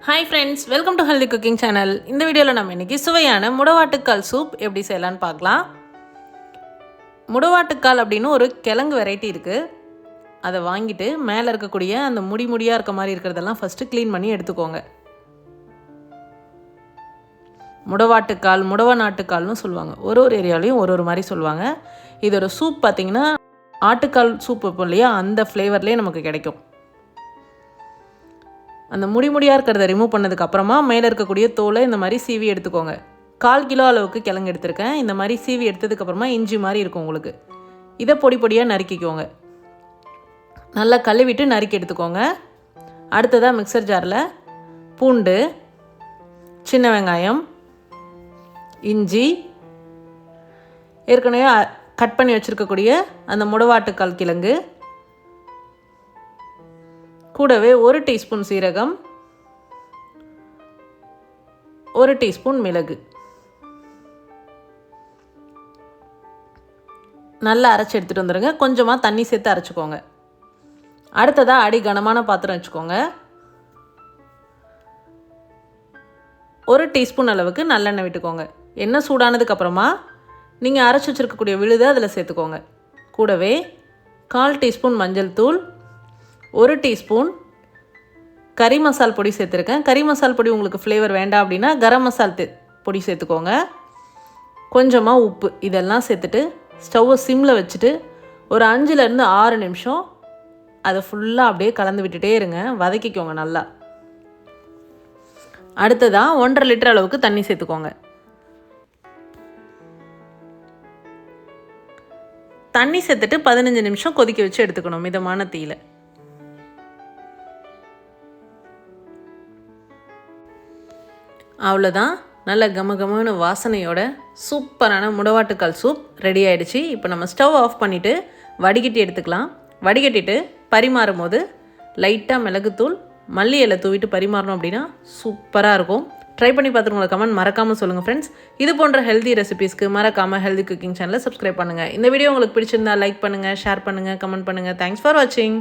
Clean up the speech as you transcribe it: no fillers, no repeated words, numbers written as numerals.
Hi friends, welcome to Healthy Cooking Channel. இந்த வீடியோல நம்ம இன்னைக்கு சுவையான முடவாட்டுக்கால் சூப் எப்படி செய்யலாம்னு பார்க்கலாம். முடவாட்டுக்கால் அப்படினு ஒரு கிழங்கு வெரைட்டி இருக்கு. அதை வாங்கிட்டு மேலே இருக்கக்கூடிய அந்த முடியா இருக்க மாதிரி இருக்கிறதெல்லாம் ஃபர்ஸ்ட் க்ளீன் பண்ணி எடுத்துக்கோங்க. முடவாட்டுக்கால், முடவநாட்டுக்கால்னு சொல்லுவாங்க. ஒரு ஏரியாலையும் ஒரு மாதிரி சொல்லுவாங்க. இதோட சூப் பார்த்தீங்கன்னா ஆட்டுக்கால் சூப் வைப்போம் இல்லையா, அந்த ஃப்ளேவர்லேயே நமக்கு கிடைக்கும். அந்த முடியாக இருக்கிறத ரிமூவ் பண்ணதுக்கப்புறமா மேலே இருக்கக்கூடிய தோலை இந்த மாதிரி சீவி எடுத்துக்கோங்க. 1/4 கிலோ அளவுக்கு கிழங்கு எடுத்திருக்கேன். இந்த மாதிரி சீவி எடுத்ததுக்கப்புறமா இஞ்சி மாதிரி இருக்கும் உங்களுக்கு. இதை பொடியாக நறுக்கிக்கோங்க. நல்லா கழுவிட்டு நறுக்கி எடுத்துக்கோங்க. அடுத்ததாக மிக்சர் ஜாரில் பூண்டு, சின்ன வெங்காயம், இஞ்சி, ஏற்கனவே கட் பண்ணி வச்சுருக்கக்கூடிய அந்த முடவாட்டுக்கால் கிழங்கு, கூடவே 1 டீஸ்பூன் சீரகம், 1 டீஸ்பூன் மிளகு நல்லா அரைச்சி எடுத்துகிட்டு வந்துடுங்க. கொஞ்சமாக தண்ணி சேர்த்து அரைச்சிக்கோங்க. அடுத்ததாக அடி கனமான பாத்திரம் வச்சுக்கோங்க. 1 டீஸ்பூன் அளவுக்கு நல்லெண்ணெய் விட்டுக்கோங்க. எண்ணெய் சூடானதுக்கப்புறமா நீங்கள் அரைச்சி வச்சுருக்கக்கூடிய விழுதை அதில் சேர்த்துக்கோங்க. கூடவே 1/4 டீஸ்பூன் மஞ்சள் தூள், 1 டீஸ்பூன் கறி மசால் பொடி சேர்த்துருக்கேன். கறி மசால் பொடி உங்களுக்கு ஃப்ளேவர் வேண்டாம் அப்படின்னா கரம் மசால் பொடி சேர்த்துக்கோங்க. கொஞ்சமாக உப்பு, இதெல்லாம் சேர்த்துட்டு ஸ்டவ்வை சிம்மில் வச்சுட்டு ஒரு 5லேருந்து 6 நிமிஷம் அதை ஃபுல்லாக அப்படியே கலந்து விட்டுட்டே இருங்க. வதக்கிக்கோங்க நல்லா. அடுத்ததாக 1.5 லிட்டர் அளவுக்கு தண்ணி சேர்த்துக்கோங்க. தண்ணி சேர்த்துட்டு 15 நிமிஷம் கொதிக்க வச்சு எடுத்துக்கணும் மிதமான தீயில. அவ்வளோதான், நல்ல கமகமான வாசனையோட சூப்பரான முடவாட்டுக்கால் சூப் ரெடி ஆகிடுச்சு. இப்போ நம்ம ஸ்டவ் ஆஃப் பண்ணிவிட்டு வடிகட்டி எடுத்துக்கலாம். வடிகட்டிட்டு பரிமாறும் போது லைட்டாக மிளகுத்தூள், மல்லி இலை தூவிட்டு பரிமாறணும் அப்படின்னா சூப்பராக இருக்கும். ட்ரை பண்ணி பார்த்துட்டு உங்களை கமெண்ட் மறக்காமல் சொல்லுங்கள் ஃப்ரெண்ட்ஸ். இது போன்ற ஹெல்தி ரெசிபீஸ்க்கு மறக்காமல் ஹெல்தி குக்கிங் சேனலை சப்ஸ்கிரைப் பண்ணுங்கள். இந்த வீடியோ உங்களுக்கு பிடிச்சிருந்தா லைக் பண்ணுங்கள், ஷேர் பண்ணுங்கள், கமெண்ட் பண்ணுங்கள். தேங்க்ஸ் ஃபார் வாட்சிங்.